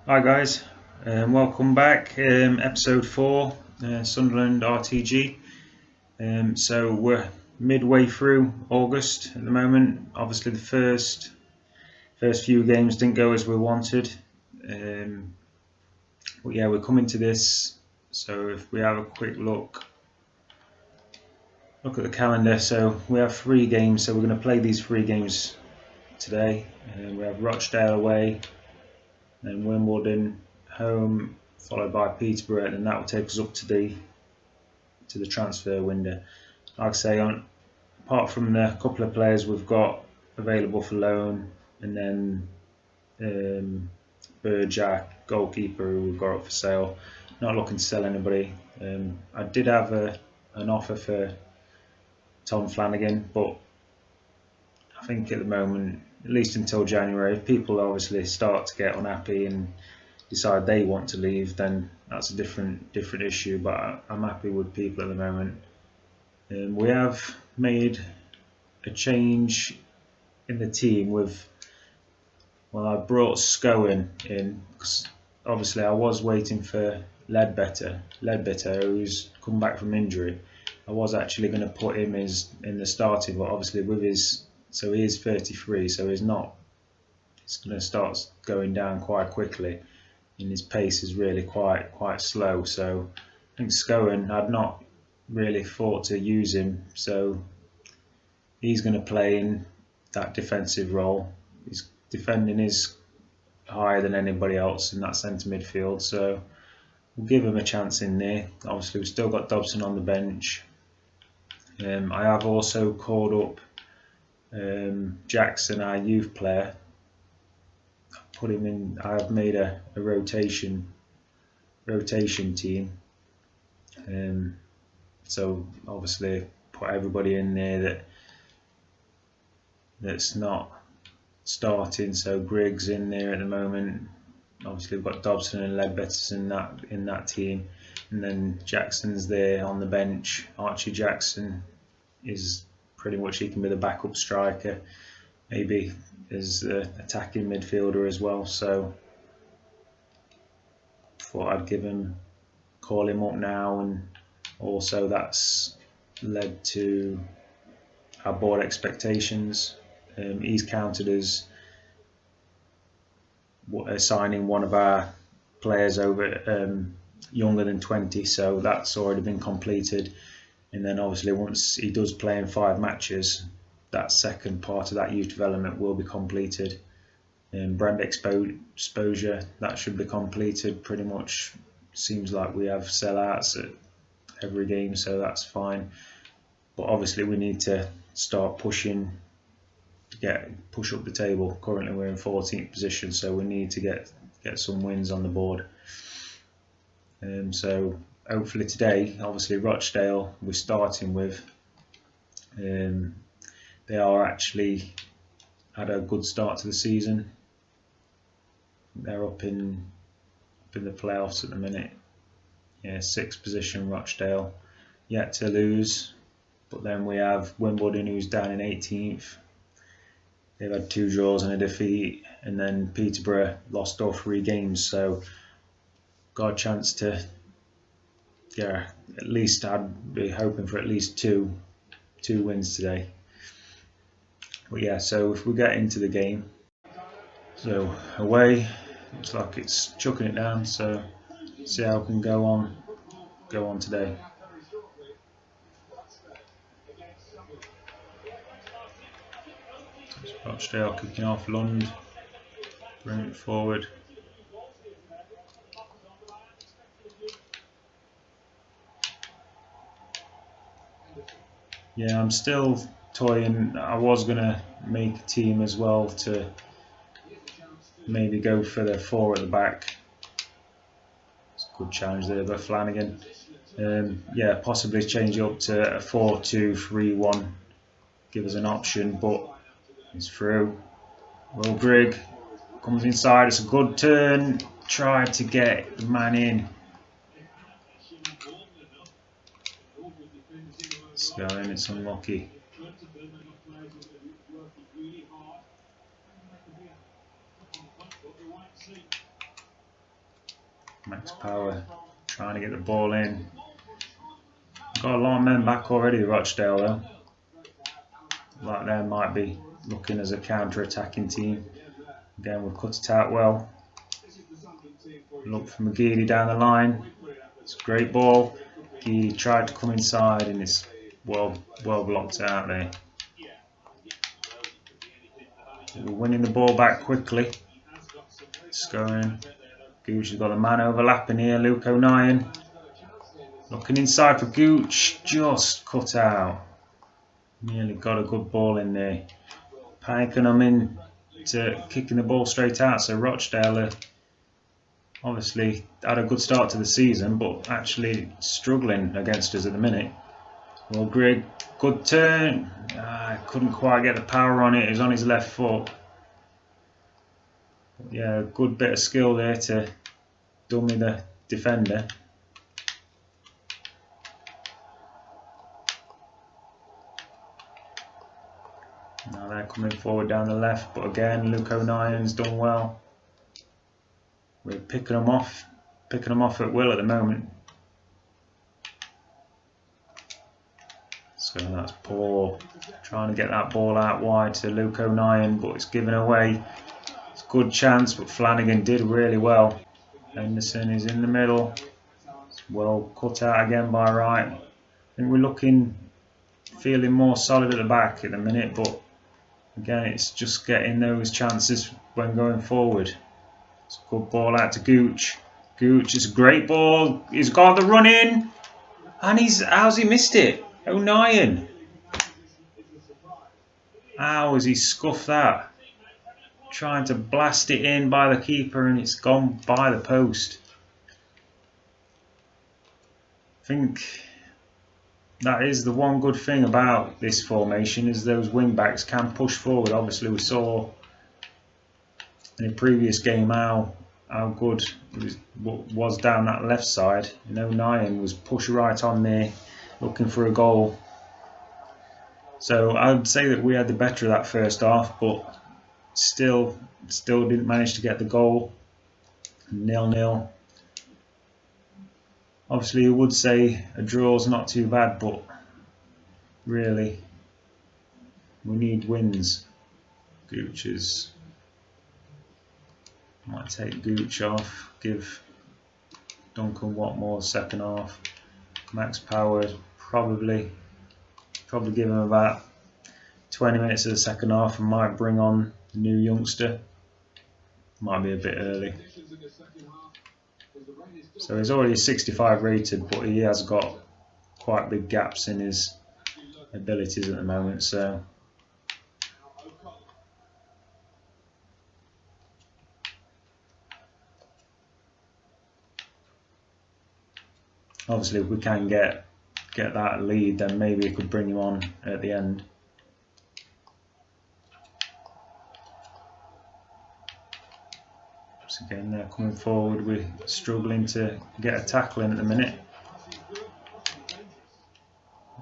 Hi guys, welcome back. Episode 4, Sunderland RTG. So we're midway through August at the moment. Obviously, the first few games didn't go as we wanted, but yeah, we're coming to this. So if we have a quick look at the calendar, so we have 3 games. So we're going to play these 3 games today. We have Rochdale away, then Wimbledon home, followed by Peterborough, and that will take us up to the transfer window. Like I say, apart from the couple of players we've got available for loan, and then Burjack, goalkeeper, who we've got up for sale. Not looking to sell anybody. I did have an offer for Tom Flanagan, but I think at the moment, at least until January, if people obviously start to get unhappy and decide they want to leave, then that's a different issue. But I'm happy with people at the moment. We have made a change in the team I brought Scowen in because obviously I was waiting for Ledbetter, who's come back from injury. I was actually going to put him in the starting, but obviously he is 33, so it's going to start going down quite quickly, and his pace is really quite slow. So I think Scowen, I'd not really thought to use him, so he's going to play in that defensive role. His defending is higher than anybody else in that centre midfield, so we'll give him a chance in there. Obviously, we've still got Dobson on the bench. I have also called up Jackson, our youth player. Put him in. I have made a rotation team. So obviously put everybody in there that's not starting. So Griggs in there at the moment. Obviously we've got Dobson and Ledbetter in that team, and then Jackson's there on the bench. Archie Jackson is pretty much, he can be the backup striker, maybe as the attacking midfielder as well. So thought I'd call him up now, and also that's led to our board expectations. He's counted as signing one of our players over younger than 20, so that's already been completed. And then obviously once he does play in 5 matches, that second part of that youth development will be completed. Brand exposure, that should be completed pretty much. Seems like we have sellouts at every game, so that's fine. But obviously we need to start pushing to push up the table. Currently we're in 14th position, so we need to get some wins on the board. So hopefully today, obviously Rochdale we're starting with. They are actually had a good start to the season. They're up in the playoffs at the minute. Yeah, 6th position Rochdale, yet to lose. But then we have Wimbledon, who's down in 18th. They've had 2 draws and a defeat, and then Peterborough lost all 3 games. So got a chance to, at least I'd be hoping for at least two wins today. But yeah, so if we get into the game, so away, looks like it's chucking it down. So see how we can go on today. Rochdale kicking off. Lund bring it forward. Yeah, I'm still toying. I was gonna make a team as well to maybe go for the 4 at the back. It's a good challenge there by Flanagan. Yeah, possibly change it up to a 4-2-3-1. Give us an option, but it's through. Will Grigg comes inside. It's a good turn. Tried to get the man in. It's going. It's unlucky. Max Power trying to get the ball in. Got a lot of men back already, Rochdale though. Like they might be looking as a counter-attacking team. Again, we've cut it out well. Look for McGeady down the line. It's a great ball. He tried to come inside and it's well blocked out there. We're winning the ball back quickly. It's going. Gooch has got a man overlapping here. Luke O'Nien looking inside for Gooch. Just cut out. Nearly got a good ball in there. Pakenham in to kicking the ball straight out. So Rochdale obviously had a good start to the season, but actually struggling against us at the minute. Well, Greg, good turn. Couldn't quite get the power on it. It was on his left foot. But yeah, good bit of skill there to dummy the defender. Now they're coming forward down the left, but again, Luke O'Nien's done well. We're picking them off at will at the moment. So that's poor. Trying to get that ball out wide to Luke O'Nien, but it's given away. It's a good chance, but Flanagan did really well. Henderson is in the middle. It's well cut out again by Wright. I think we're feeling more solid at the back at the minute, but again, it's just getting those chances when going forward. It's a good ball out to Gooch. Gooch is a great ball. He's got the run in. And how's he missed it? O'Nien. How has he scuffed that? Trying to blast it in by the keeper and it's gone by the post. I think that is the one good thing about this formation, is those wing backs can push forward. Obviously we saw in the previous game how good it was down that left side. And O'Nien was pushed right on there looking for a goal. So I would say that we had the better of that first half, but still didn't manage to get the goal. 0-0. Obviously you would say a draw's not too bad, but really we need wins. Gooch might take Gooch off, give Duncan Watmore second half. Max Power probably give him about 20 minutes of the second half and might bring on the new youngster. Might be a bit early. So he's already 65 rated, but he has got quite big gaps in his abilities at the moment. So obviously if we can get that lead, then maybe we could bring him on at the end. So again, they're coming forward. We're struggling to get a tackle in at the minute.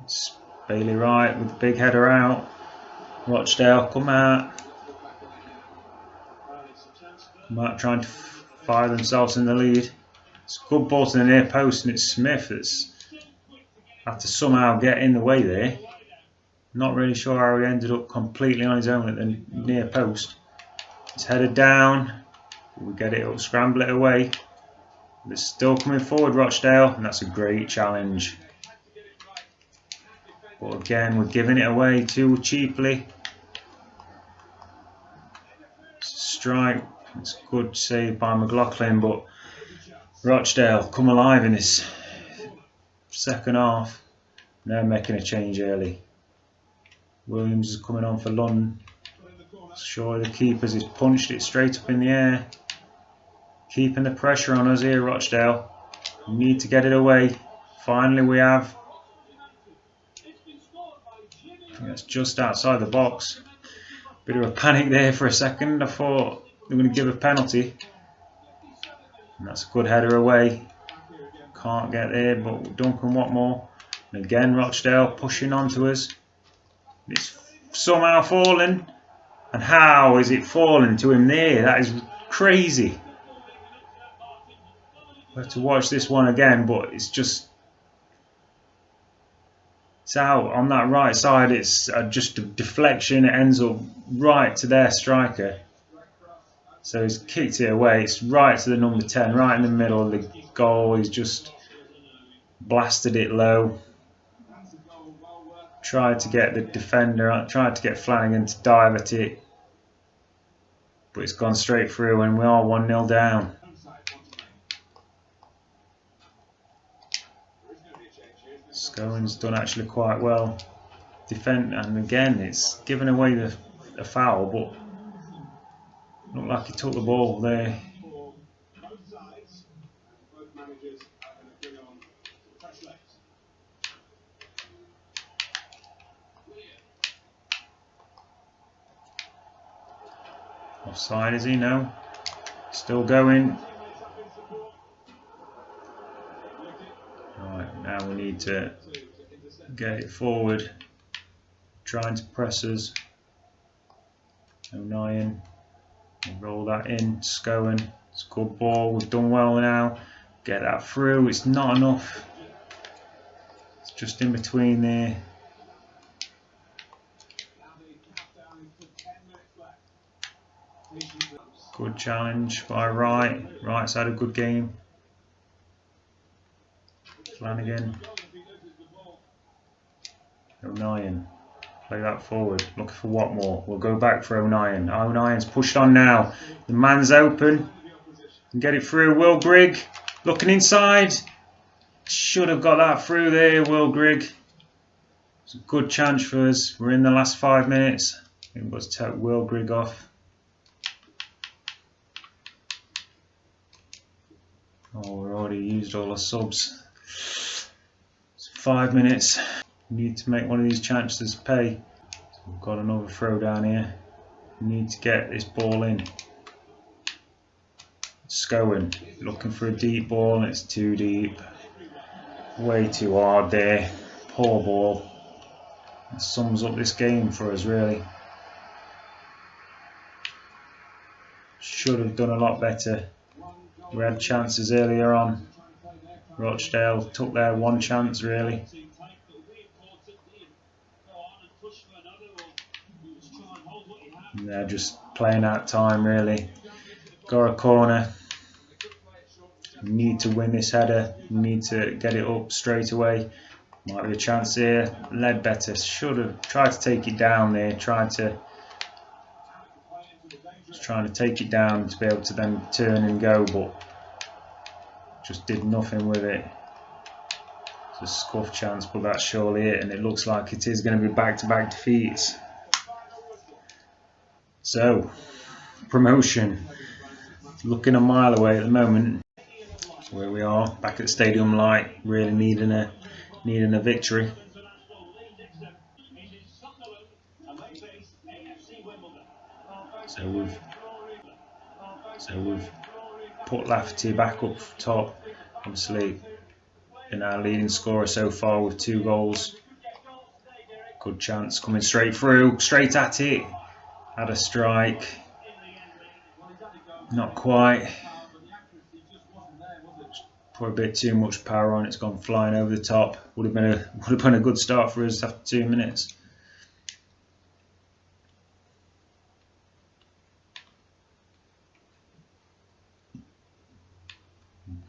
It's Bailey Wright with the big header out. Rochdale come out trying to fire themselves in the lead. It's a good ball to the near post, and it's Smith that's had to somehow get in the way there. Not really sure how he ended up completely on his own at the near post. It's headed down. We get it up, scramble it away. They're still coming forward, Rochdale, and that's a great challenge. But again, we're giving it away too cheaply. It's a strike. It's a good save by McLaughlin, but Rochdale come alive in this second half. They're making a change early. Williams is coming on for London. Surely the keepers has punched it straight up in the air. Keeping the pressure on us here, Rochdale. We need to get it away. Finally we have. I think that's just outside the box. Bit of a panic there for a second. I thought they were going to give a penalty. And that's a good header away. Can't get there, but Duncan Watmore. And again, Rochdale pushing onto us. It's somehow fallen. And how is it falling to him there? That is crazy. We have to watch this one again, but it's out on that right side. It's just a deflection. It ends up right to their striker. So he's kicked it away. It's right to the number 10, right in the middle of the goal. He's just blasted it low. Tried to get the defender, tried to get Flanagan to dive at it. But it's gone straight through and we are 1-0 down. Scowen's done actually quite well. Defend, and again it's given away the foul, but looked like he took the ball there. Offside, is he? No. Still going. Right, now we need to get it forward. Trying to press us. O'Nien. Roll that in. Scowen. It's a good ball. We've done well now. Get that through. It's not enough. It's just in between there. Good challenge by Wright. Wright's had a good game. Flanagan. O'Nien. Play that forward. Looking for Watmore. We'll go back for O'Nien. O'Nien's pushed on now. The man's open. Can get it through. Will Grigg. Looking inside. Should have got that through there, Will Grigg. It's a good chance for us. We're in the last 5 minutes. I think we've got to take Will Grigg off. Oh, we've already used all our subs. It's 5 minutes. We need to make one of these chances pay. So we've got another throw down here. We need to get this ball in. Scowen looking for a deep ball and it's too deep. Way too hard there. Poor ball. It sums up this game for us really. Should have done a lot better. We had chances earlier on. Rochdale took their one chance really. And they're just playing out time really. Got a corner. We need to win this header. We need to get it up straight away. Might be a chance here. Ledbetter should have tried to take it down there. Trying to take it down to be able to then turn and go, but just did nothing with it. It's a scuff chance, but that's surely it, and it looks like it is going to be back-to-back defeats. So, promotion looking a mile away at the moment. That's where we are, back at the Stadium Light, really needing a victory. So we've put Lafferty back up top. Obviously, been our leading scorer so far with 2 goals. Good chance coming straight through, straight at it. Had a strike. Not quite. Put a bit too much power on. It's gone flying over the top. Would have been a good start for us after 2 minutes.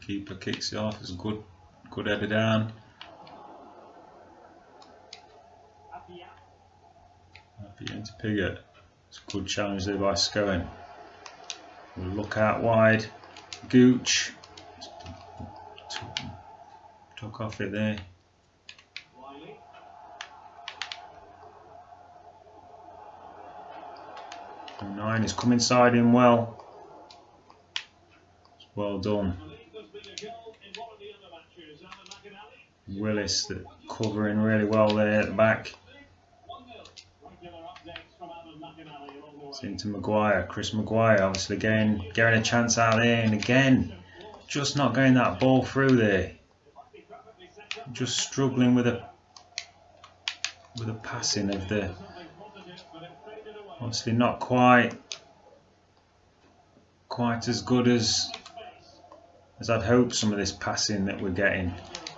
Keeper kicks it off. It's a good header down. Happy into Pigott. It's a good challenge there by Scowen. We'll look out wide. Gooch took off it there. O'Nien is come inside him well. It's well done. Willis covering really well there at the back. It's into Maguire. Chris Maguire obviously getting a chance out there, and again just not getting that ball through there. Just struggling with the passing of the, obviously not quite as good as as I'd hoped, some of this passing that we're getting.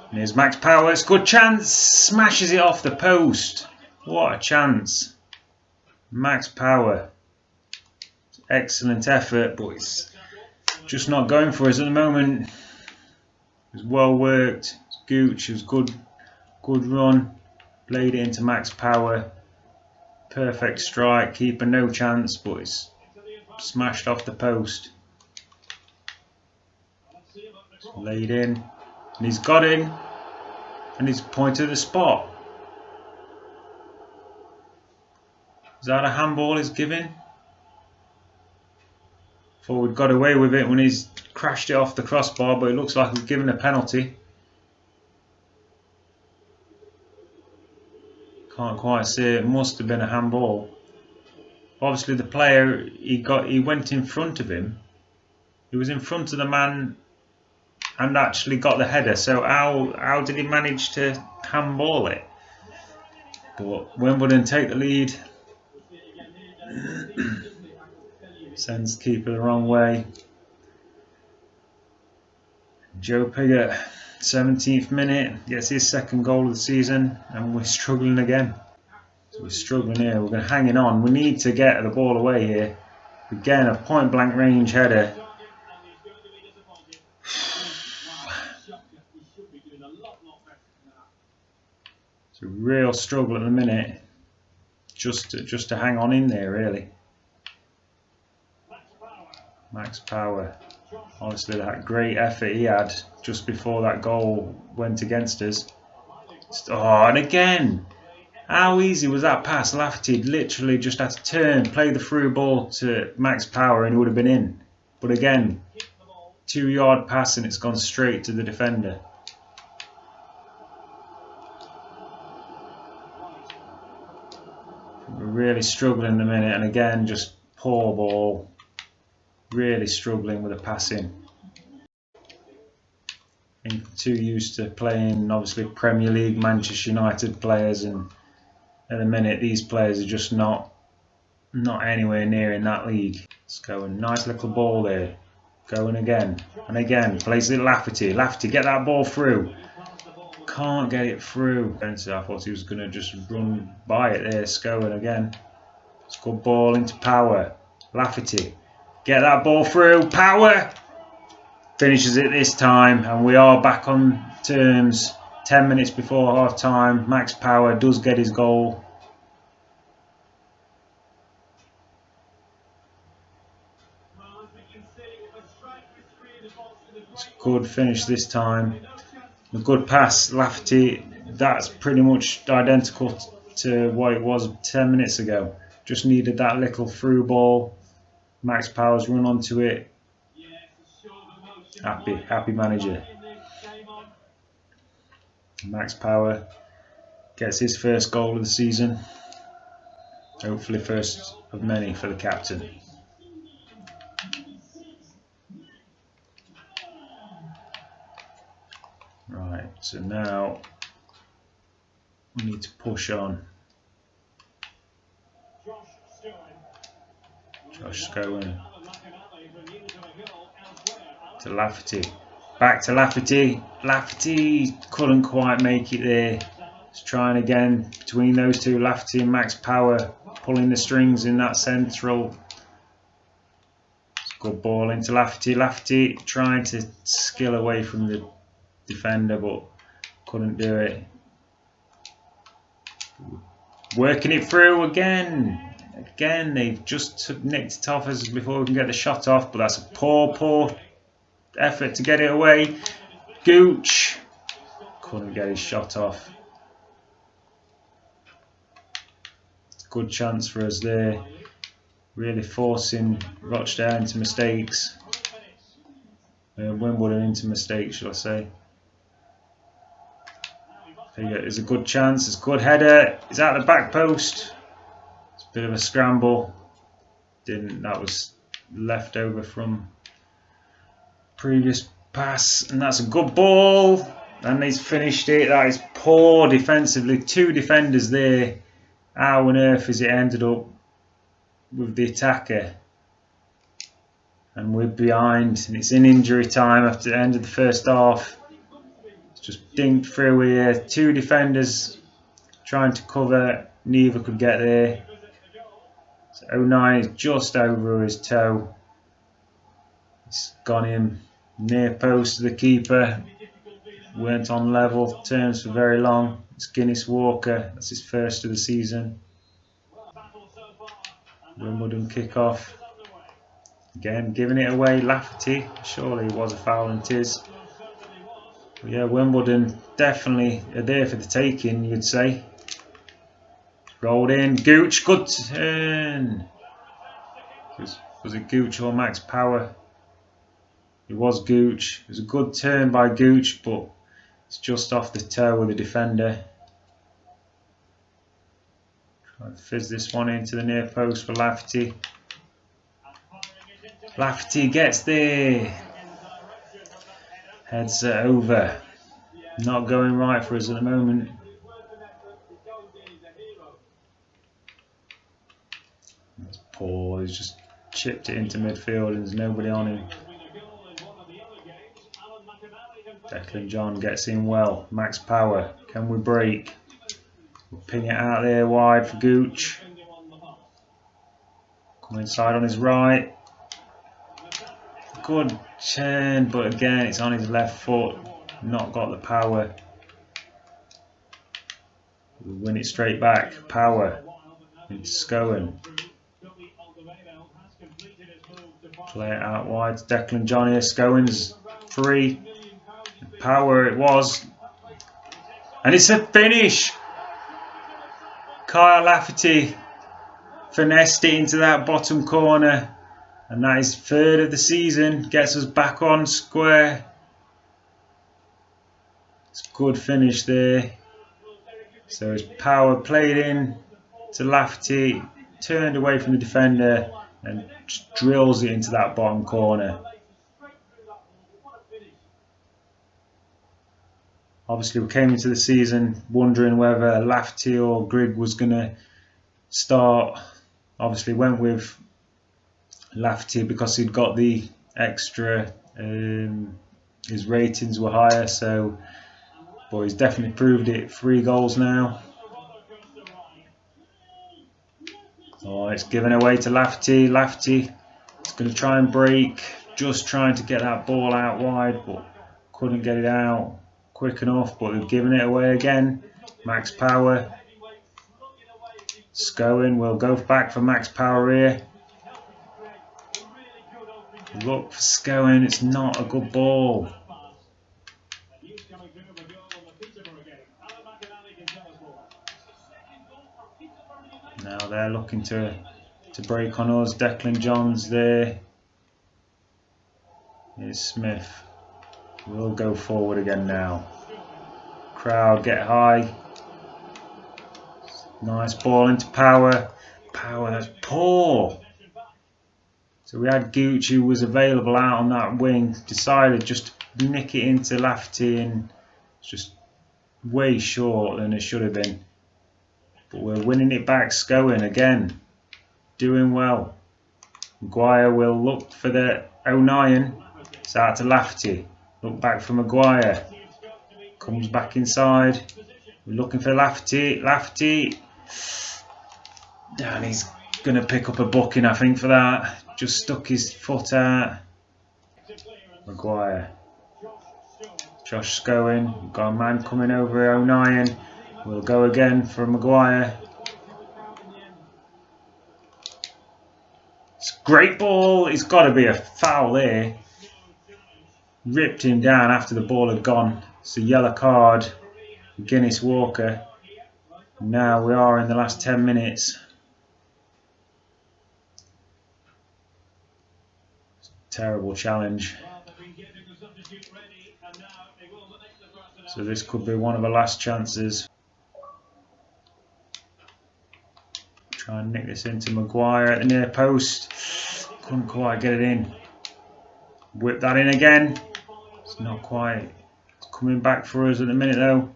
And here's Max Power, it's a good chance, smashes it off the post. What a chance. Max Power. Excellent effort, but it's just not going for us at the moment. It was well worked. Gooch, it was good run. Played it into Max Power. Perfect strike, keeper no chance, but it's smashed off the post. It's laid in, and he's got in, and he's pointed the spot. Is that a handball he's giving? Thought we'd got away with it when he's crashed it off the crossbar, but it looks like he's given a penalty. Can't quite see it. It must have been a handball. Obviously the player, he went in front of him. He was in front of the man and actually got the header. So how did he manage to handball it? But Wimbledon take the lead. Sends keeper the wrong way. Joe Pigott, 17th minute, gets his second goal of the season, and we're struggling again. So we're struggling here. We're going to hang it on. We need to get the ball away here. Again, a point blank range header. It's a real struggle at the minute, just to hang on in there, really. Max Power. Honestly, that great effort he had just before that goal went against us. Oh, and again, how easy was that pass? Lafferty literally just had to turn, play the through ball to Max Power, and he would have been in. But again, 2-yard pass and it's gone straight to the defender. We're really struggling in a minute, and again, just poor ball. Really struggling with the passing. I think too used to playing, obviously, Premier League, Manchester United players, and at the minute these players are just not anywhere near in that league. Let's go, a nice little ball there. Going again and again. Plays it Lafferty. Lafferty, get that ball through. Can't get it through. I thought he was going to just run by it there. Scowen again. It's a good ball into Power. Lafferty. Get that ball through. Power finishes it this time, and we are back on terms. 10 minutes before half time. Max Power does get his goal. It's a good finish this time. A good pass. Lafferty. That's pretty much identical to what it was 10 minutes ago. Just needed that little through ball. Max Power's run onto it. Happy manager. Max Power gets his first goal of the season. Hopefully first of many for the captain. Right, so now we need to push on. Josh Scowen to Lafferty. Back to Lafferty. Lafferty couldn't quite make it there. He's trying again between those two, Lafferty and Max Power, pulling the strings in that central. Good ball into Lafferty. Lafferty trying to skill away from the defender, but couldn't do it. Working it through again. Again, they've just nicked it off us before we can get the shot off, but that's a poor effort to get it away. Gooch couldn't get his shot off. Good chance for us there. Really forcing Rochdale into mistakes. Wimbledon into mistakes, shall I say. It's a good chance. It's a good header. It's at the back post. It's a bit of a scramble. That was left over from previous pass, and that's a good ball. And he's finished it. That is poor defensively. Two defenders there. How on earth has it ended up with the attacker? and we're behind, and it's in injury time after the end of the first half. It's just dinked through here. 2 defenders trying to cover, neither could get there. So 09 is just over his toe. It's gone in near post to the keeper. Weren't on level terms for very long. It's Guinness Walker. That's his first of the season. Wimbledon kick-off. Again, giving it away. Lafferty. Surely it was a foul, and it is. But yeah, Wimbledon definitely are there for the taking, you'd say. Rolled in. Gooch. Good turn. Was it Gooch or Max Power? It was Gooch. It was a good turn by Gooch, but it's just off the toe of the defender. Try to fizz this one into the near post for Lafferty. Lafferty gets there. Heads it over. Not going right for us at the moment. That's poor. He's just chipped it into midfield and there's nobody on him. Declan John gets in well. Max Power. Can we break? We'll ping it out there wide for Gooch. Come inside on his right. Good turn, but again it's on his left foot. Not got the power. We'll win it straight back. Power into Scowen. Play it out wide. Declan John here. Scowen's free. Power it was. And it's a finish. Kyle Lafferty finessed it into that bottom corner. And that is 3rd of the season. Gets us back on square. It's a good finish there. So his Power played in to Lafferty. Turned away from the defender. And just drills it into that bottom corner. Obviously we came into the season wondering whether Lafferty or Grigg was going to start. Obviously went with Lafferty because he'd got the extra, his ratings were higher, so, but he's definitely proved it. 3 goals now. Oh, it's given away to Lafferty. Lafferty is going to try and break, just trying to get that ball out wide, but couldn't get it out quick enough, but they've given it away again. Max Power. Scowen will go back for Max Power here. Look for Scowen, it's not a good ball. Now they're looking to break on us. Declan John's there. Here's Smith. We'll go forward again now. Crowd get high. Nice ball into Power. Power, that's poor. So we had Gooch, who was available out on that wing. Decided just to nick it into Lafferty, and it's just way short than it should have been. But we're winning it back. Scowen again. Doing well. Maguire will look for the 09. It's out to Lafferty. Look back for Maguire. Comes back inside. We're looking for Lafferty. Lafferty. And he's going to pick up a booking, I think, for that. Just stuck his foot out. Maguire. Josh Scowen. We've got a man coming over 09. We'll go again for Maguire. It's a great ball. It's got to be a foul there. Ripped him down after the ball had gone. It's a yellow card for Guinness Walker. Now we are in the last 10 minutes. Terrible challenge. So this could be one of the last chances. Try and nick this into Maguire at the near post. Couldn't quite get it in. Whip that in again. It's not quite. It's coming back for us at the minute though.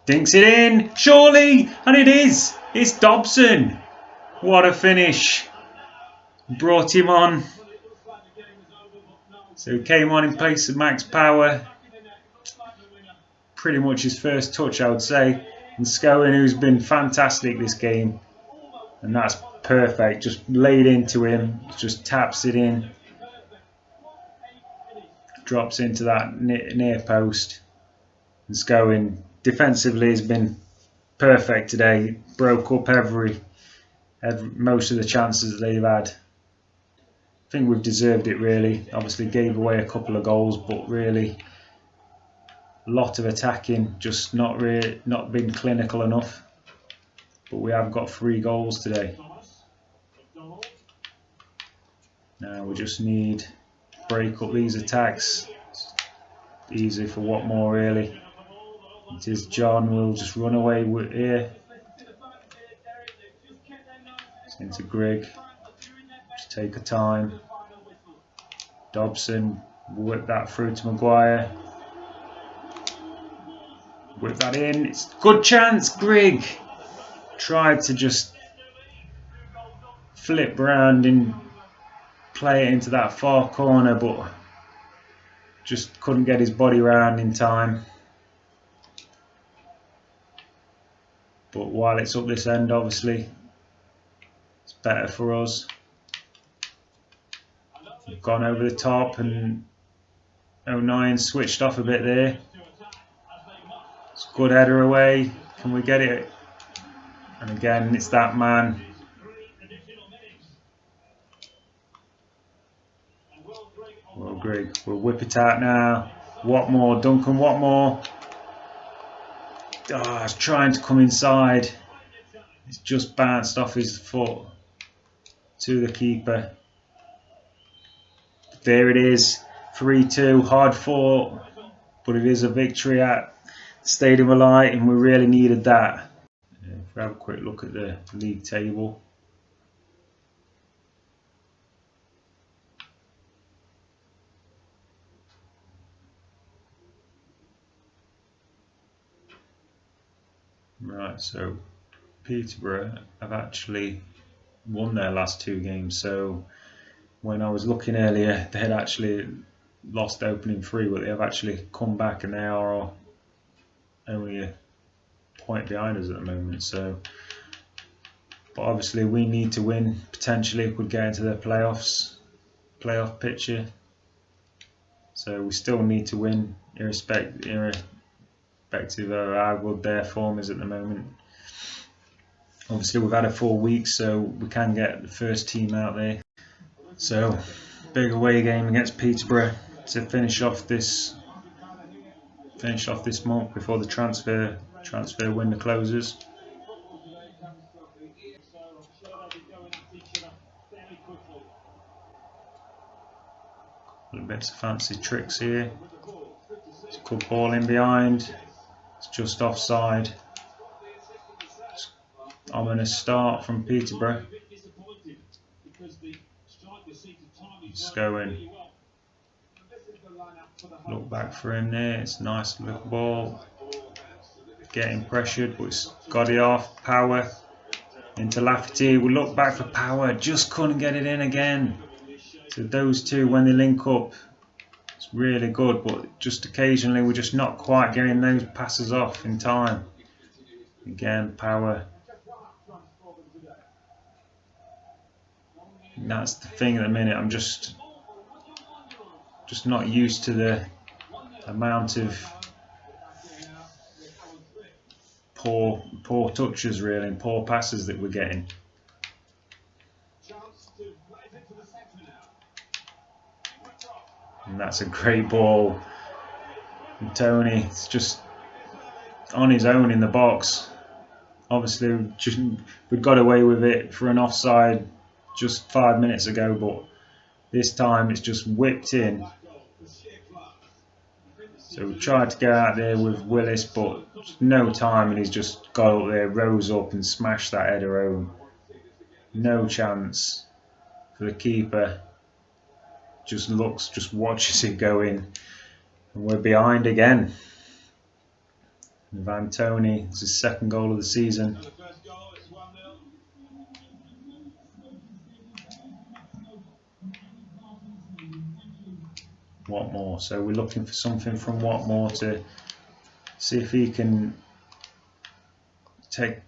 Dinks it in, surely, and it is. It's Dobson. What a finish! Brought him on. So he came on in place of Max Power. Pretty much his first touch, I would say. And Scowen, who's been fantastic this game. And that's perfect. Just laid into him. Just taps it in. Drops into that near post. And Scowen defensively has been perfect today. Broke up most of the chances that they've had. I think we've deserved it really. Obviously gave away a couple of goals, but really a lot of attacking, just not been clinical enough. But we have got 3 goals today. Now we just need to break up these attacks. It's easy for Watmore really. It is John. We'll just run away with here. It's into Grigg. Just take a time. Dobson will whip that through to Maguire. Whip that in. It's a good chance. Grigg tried to just flip round and play it into that far corner, but just couldn't get his body round in time. But while it's up this end, obviously, it's better for us. We've gone over the top and 09 switched off a bit there. It's a good header away. Can we get it? And again, it's that man. Well, Grigg, we'll whip it out now. Watmore, Duncan Watmore. Oh, he's trying to come inside. It's just bounced off his foot to the keeper. There it is, 3-2, hard fought, but it is a victory at the Stadium of Light, and we really needed that. If we have a quick look at the league table. Right, so Peterborough have actually won their last 2 games, so when I was looking earlier, they had actually lost the opening 3, but they have actually come back and they are only a point behind us at the moment. So, but obviously we need to win potentially if we get into the playoff picture. So we still need to win irrespective of how good their form is at the moment. Obviously we've had a 4 weeks, so we can get the first team out there. So, big away game against Peterborough to finish off this month before the transfer window closes. Little bits of fancy tricks here. It's a good ball in behind. It's just offside. It's ominous start from Peterborough. Scowen. Look back for him there. It's a nice little ball. Getting pressured, but it's got it off. Power into Lafferty. We look back for Power. Just couldn't get it in again. So those two, when they link up, it's really good. But just occasionally, we're just not quite getting those passes off in time. Again, Power. And that's the thing at the minute. I'm just not used to the amount of poor touches really and poor passes that we're getting. And that's a great ball. And Tony, it's just on his own in the box. Obviously, we got away with it for an offside just 5 minutes ago, but this time it's just whipped in. So we tried to get out there with Willis, but no time, and he's just got up there, rose up and smashed that header home. No chance for the keeper. Just watches it go in. And we're behind again. Van Tony, it's his 2nd goal of the season. Watmore. So we're looking for something from Watmore to see if he can take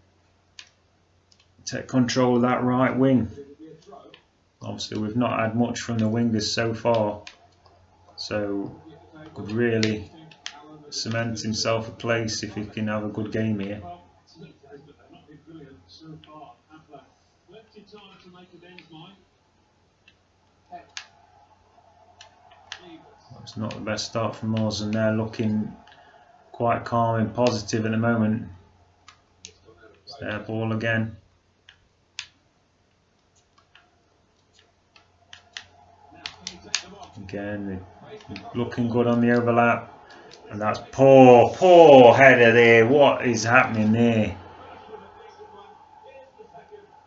control of that right wing. Obviously we've not had much from the wingers so far, so could really cement himself a place if he can have a good game here. It's not the best start from us, and they're looking quite calm and positive at the moment. It's their ball again. Again, looking good on the overlap, and that's poor header there. What is happening there?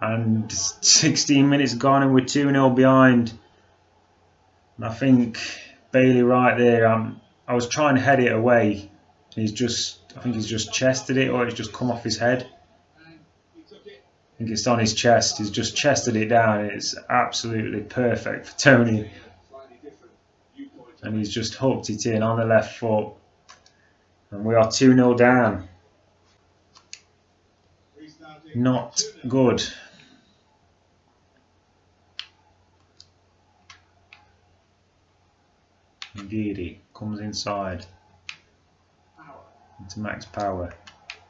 And 16 minutes gone, and we're 2-0 behind. And I think Bailey right there. I was trying to head it away. I think he's just chested it, or it's just come off his head. I think it's on his chest. He's just chested it down. It's absolutely perfect for Tony. And he's just hooked it in on the left foot. And we are 2-0 down. Not good. Ngidi comes inside into Max Power.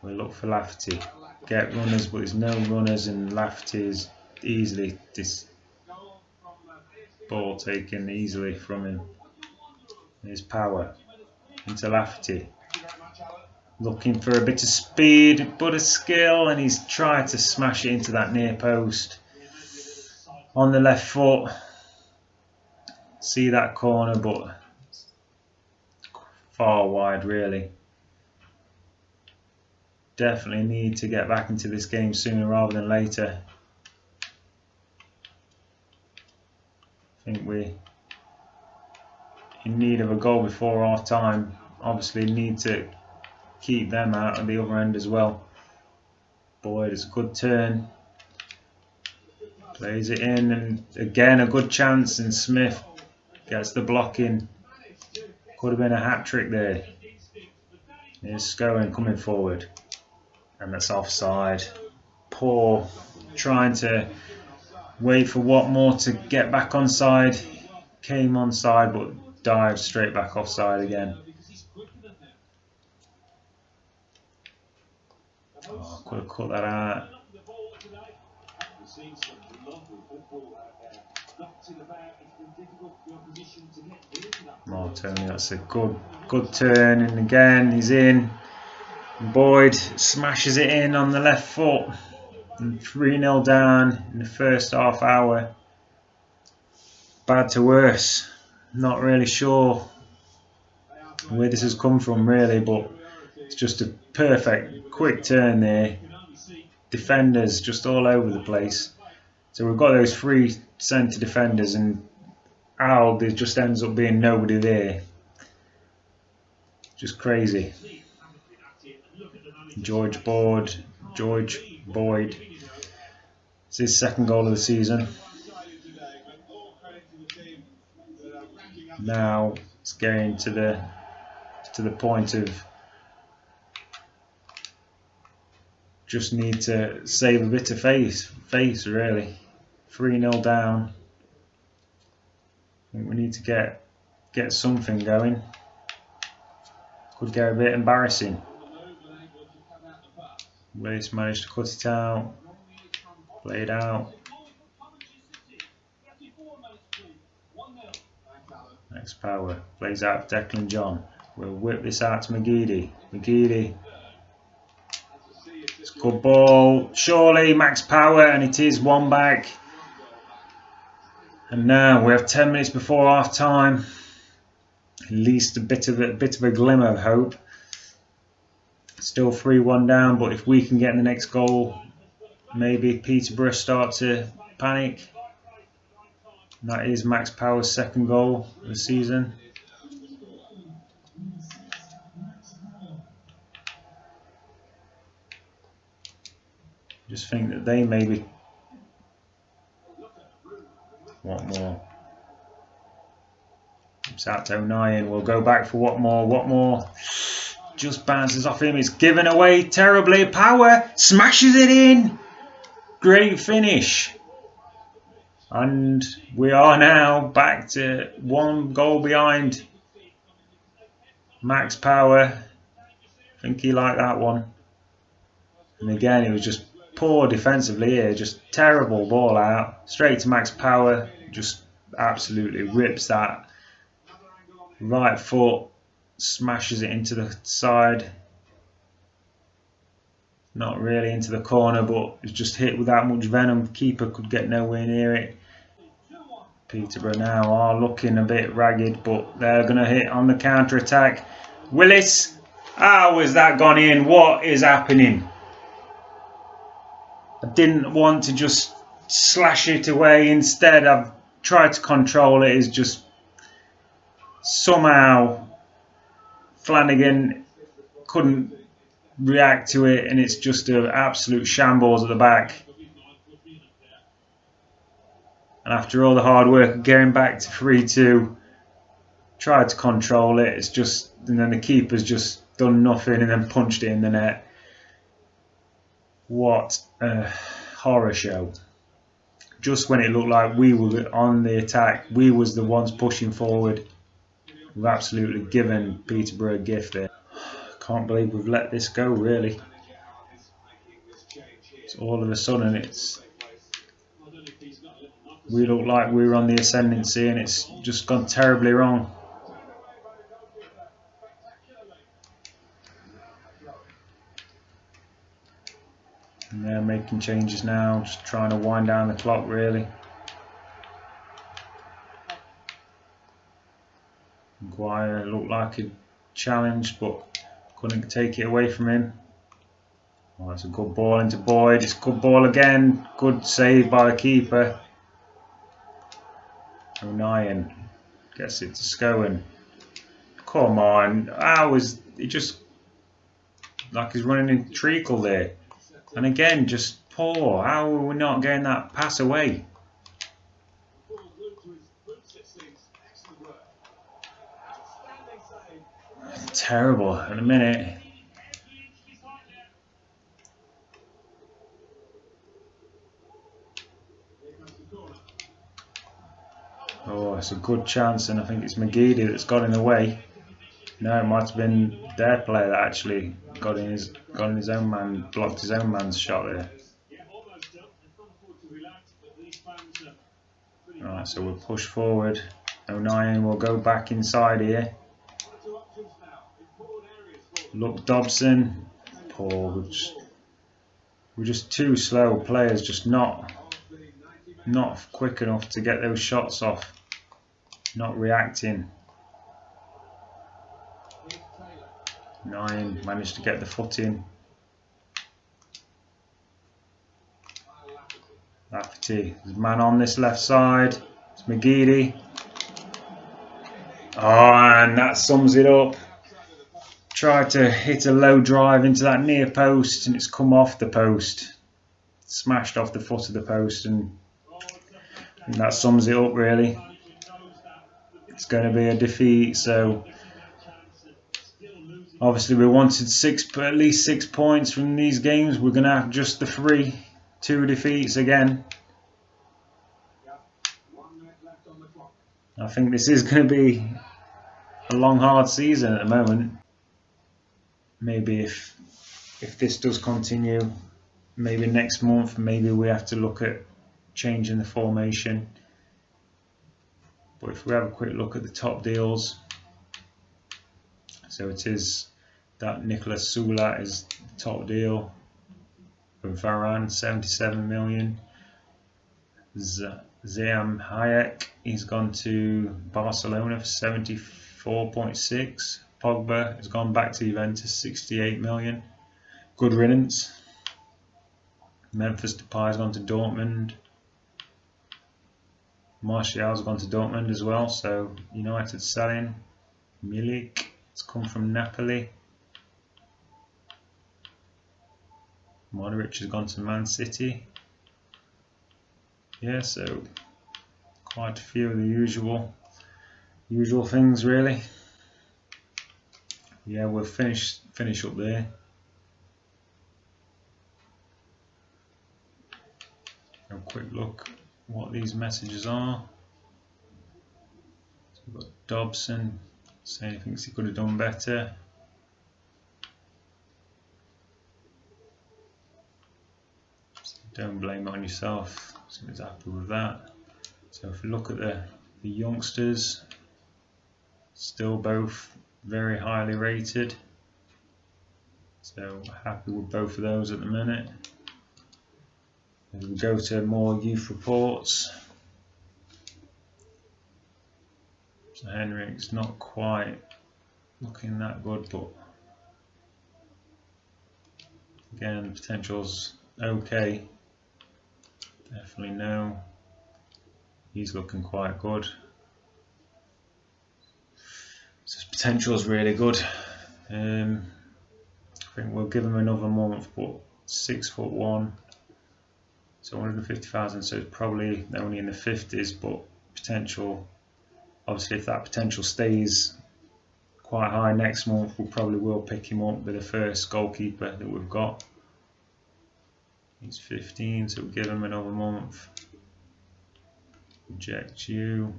We look for Lafferty. Get runners, but there's no runners, and Lafferty is easily this ball taken easily from him. There's Power into Lafferty. Looking for a bit of speed, but a skill, and he's tried to smash it into that near post on the left foot. See that corner, but far wide really. Definitely need to get back into this game sooner rather than later. I think we're in need of a goal before half time. Obviously need to keep them out at the other end as well. Boyd, it's a good turn. Plays it in, and again a good chance, and Smith gets the block in. Could have been a hat-trick there. Here's Scowen coming forward. And that's offside. Poor, trying to wait for Watmore to get back onside. Came onside, but dived straight back offside again. Oh, could have cut that out. Tony, that's a good turn, and again he's in. Boyd smashes it in on the left foot, and 3-0 down in the first half hour. Bad to worse. Not really sure where this has come from really, but it's just a perfect quick turn there. Defenders just all over the place. So we've got those three centre defenders, and Al, there just ends up being nobody there. Just crazy. George Boyd. It's his second goal of the season. Now it's getting to the point of just need to save a bit of face really. 3-0 down. I think we need to get something going. Could get a bit embarrassing. Waste managed to cut it out. Play it out. Max Power plays out for Declan John. We'll whip this out to McGeady. It's a good ball. Surely Max Power, and it is one back. And now we have 10 minutes before half time. At least a bit of a glimmer of hope. Still 3-1 down, but if we can get the next goal, maybe Peterborough start to panic. And that is Max Power's second goal of the season. Just think that they maybe want more. That's 09. We'll go back for what more? What more? Just bounces off him. It's given away terribly. Power smashes it in. Great finish. And we are now back to 1 goal behind. Max Power. I think he liked that one. And again, it was just poor defensively here. Just terrible ball out. Straight to Max Power. Just absolutely rips that right foot. Smashes it into the side. Not really into the corner, but it's just hit with that much venom. Keeper could get nowhere near it. Peterborough now are looking a bit ragged, but they're going to hit on the counter attack. Willis, how has that gone in? What is happening? I didn't want to just slash it away. Instead, I've tried to control it. It's just somehow Flanagan couldn't react to it, and it's just an absolute shambles at the back. And after all the hard work of getting back to 3-2, tried to control it. It's just, and then the keeper's just done nothing and then punched it in the net. What a horror show. Just when it looked like we were on the attack, we was the ones pushing forward. We've absolutely given Peterborough a gift there. Can't believe we've let this go, really. It's all of a sudden we look like we were on the ascendancy and it's just gone terribly wrong. And they're making changes now, just trying to wind down the clock, really. Maguire looked like he challenged, but couldn't take it away from him. Oh, it's a good ball into Boyd. It's a good ball again. Good save by the keeper. O'Nien gets it to Scowen. Come on. How is it just like he's running in treacle there? And again, just poor. How are we not getting that pass away? Terrible in a minute. Oh, it's a good chance, and I think it's McGeady that's got in the way. No, it might have been their player that actually got in his own man, blocked his own man's shot there. Right, so we'll push forward. O'Nien will go back inside here. Look, Dobson. Poor. We're just too slow. Players just not quick enough to get those shots off. Not reacting. 9 managed to get the foot in. Lafferty. There's a man on this left side. It's McGeady. Oh, and that sums it up. Tried to hit a low drive into that near post and it's come off the post. Smashed off the foot of the post, and that sums it up, really. It's going to be a defeat, so obviously we wanted at least 6 points from these games. We're going to have just the 2 defeats again. I think this is going to be a long, hard season at the moment. Maybe if this does continue, maybe next month, maybe we have to look at changing the formation. But if we have a quick look at the top deals, so it is that Nicolas Sula is the top deal for Varane, 77 million. Ziyam Hayek, he's gone to Barcelona for 74.6. Pogba has gone back to Juventus, 68 million. Good riddance. Memphis Depay has gone to Dortmund. Martial's gone to Dortmund as well, so United selling. Milik has come from Napoli. Modric has gone to Man City. Yeah, so quite a few of the usual. Usual things really. Yeah, we'll finish up there. A quick look what these messages are. So we've got Dobson saying he thinks he could have done better. So don't blame it on yourself. So he's happy with that. So if we look at the youngsters, still both very highly rated. So happy with both of those at the minute. As we go to more youth reports, so Henrik's not quite looking that good, but again, potential's okay. Definitely no. He's looking quite good. So his potential's really good. I think we'll give him another month, but 6'1". So 150,000, so it's probably only in the 50s, but potential, obviously if that potential stays quite high next month, we probably will pick him up with the first goalkeeper that we've got. He's 15, so we'll give him another month. Reject you.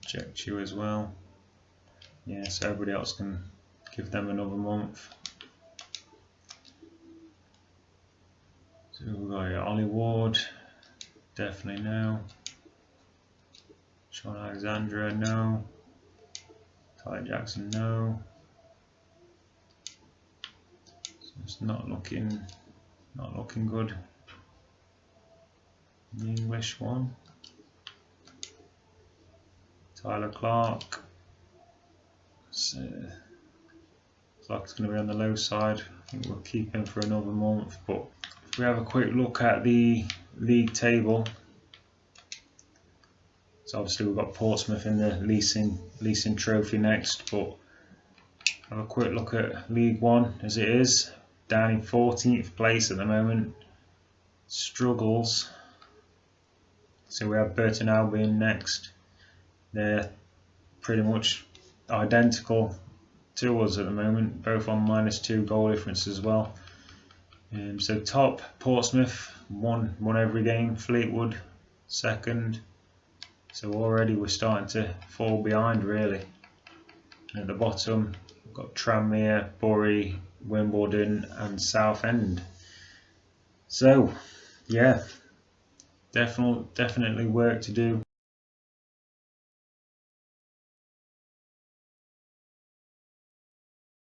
Reject you as well. Yeah, so everybody else can give them another month. So we've got Ollie Ward, definitely no. Sean Alexandra, no. Tyler Jackson, no. So it's not looking good. The English one. Tyler Clark. So it's like it's going to be on the low side. I think we'll keep him for another month, but if we have a quick look at the league table, so obviously we've got Portsmouth in the leasing trophy next, but have a quick look at League One as it is, down in 14th place at the moment, struggles. So we have Burton Albion next. They're pretty much identical to us at the moment, both on -2 goal difference as well. So top, Portsmouth, won every game. Fleetwood, second. So already we're starting to fall behind really. And at the bottom, we've got Tranmere, Bury, Wimbledon and Southend. So yeah, definitely work to do.